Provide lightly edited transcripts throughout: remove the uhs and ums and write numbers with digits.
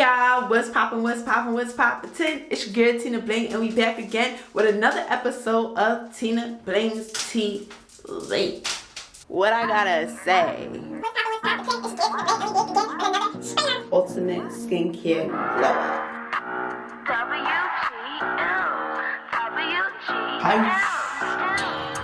y'all, what's poppin', what's poppin', what's poppin'? It's your girl Tina Bling, and we back again with another episode of Tina Bling's Tea Late. What I gotta say, ultimate skincare glow up.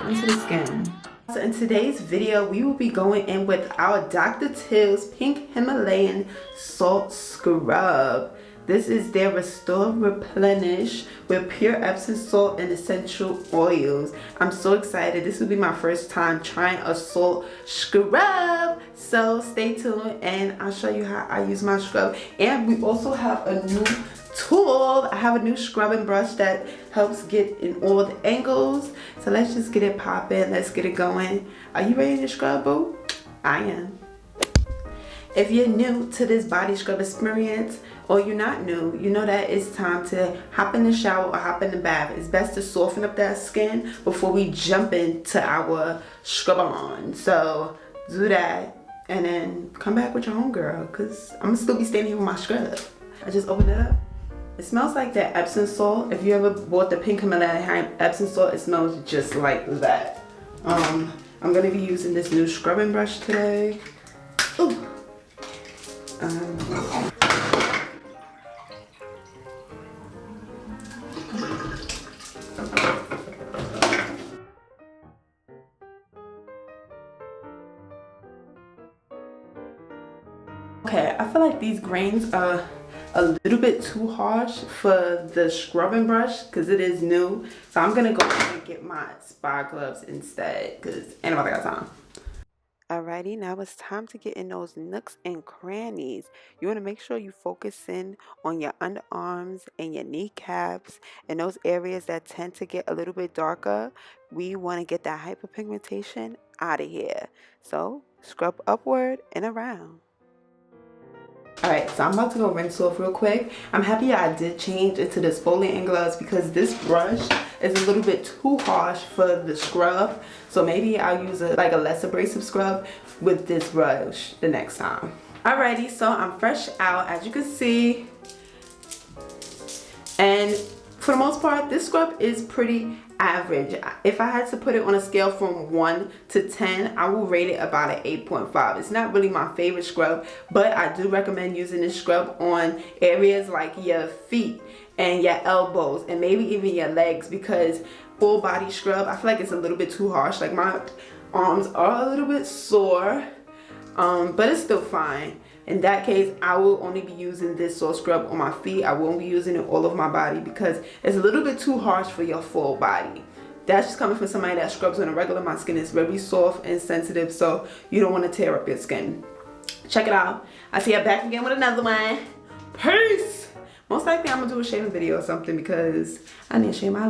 Into the skin. So in today's video, we will be going in with our Dr. Teal's Pink Himalayan Salt Scrub. This is their Restore Replenish with pure Epsom salt and essential oils. I'm so excited. This will be my first time trying a salt scrub. So stay tuned and I'll show you how I use my scrub. And we also have a new tool. I have a new scrubbing brush that helps get in all the angles. So let's just get it popping. Let's get it going. Are you ready to scrub, boo? I am. If you're new to this body scrub experience, or you're not new, you know that it's time to hop in the shower or hop in the bath. It's best to soften up that skin before we jump into our scrub on. So do that and then come back with your homegirl, because I'm gonna still be standing here with my scrub. I just opened it up. It smells like that Epsom salt. If you ever bought the Pink Himalayan Epsom salt, it smells just like that. I'm gonna be using this new scrubbing brush today. Ooh. Okay, I feel like these grains are a little bit too harsh for the scrubbing brush because it is new. So I'm gonna go ahead and get my spa gloves instead because ain't nobody got time. Alrighty, now it's time to get in those nooks and crannies. You want to make sure you focus in on your underarms and your kneecaps and those areas that tend to get a little bit darker. We want to get that hyperpigmentation out of here. So scrub upward and around. Alright, so I'm about to go rinse off real quick. I'm happy I did change into the exfoliating gloves because this brush is a little bit too harsh for the scrub. So maybe I'll use a less abrasive scrub with this brush the next time. Alrighty, so I'm fresh out as you can see. And for the most part, this scrub is pretty average. If I had to put it on a scale from 1 to 10, I will rate it about an 8.5. It's not really my favorite scrub, but I do recommend using this scrub on areas like your feet and your elbows and maybe even your legs, because full body scrub, I feel like it's a little bit too harsh. Like my arms are a little bit sore, but it's still fine. In that case, I will only be using this salt scrub on my feet. I won't be using it all over my body because it's a little bit too harsh for your full body. That's just coming from somebody that scrubs on a regular. My skin is very soft and sensitive, so you don't want to tear up your skin. Check it out. I'll see you back again with another one. Peace! Most likely I'm going to do a shaving video or something because I need to shave my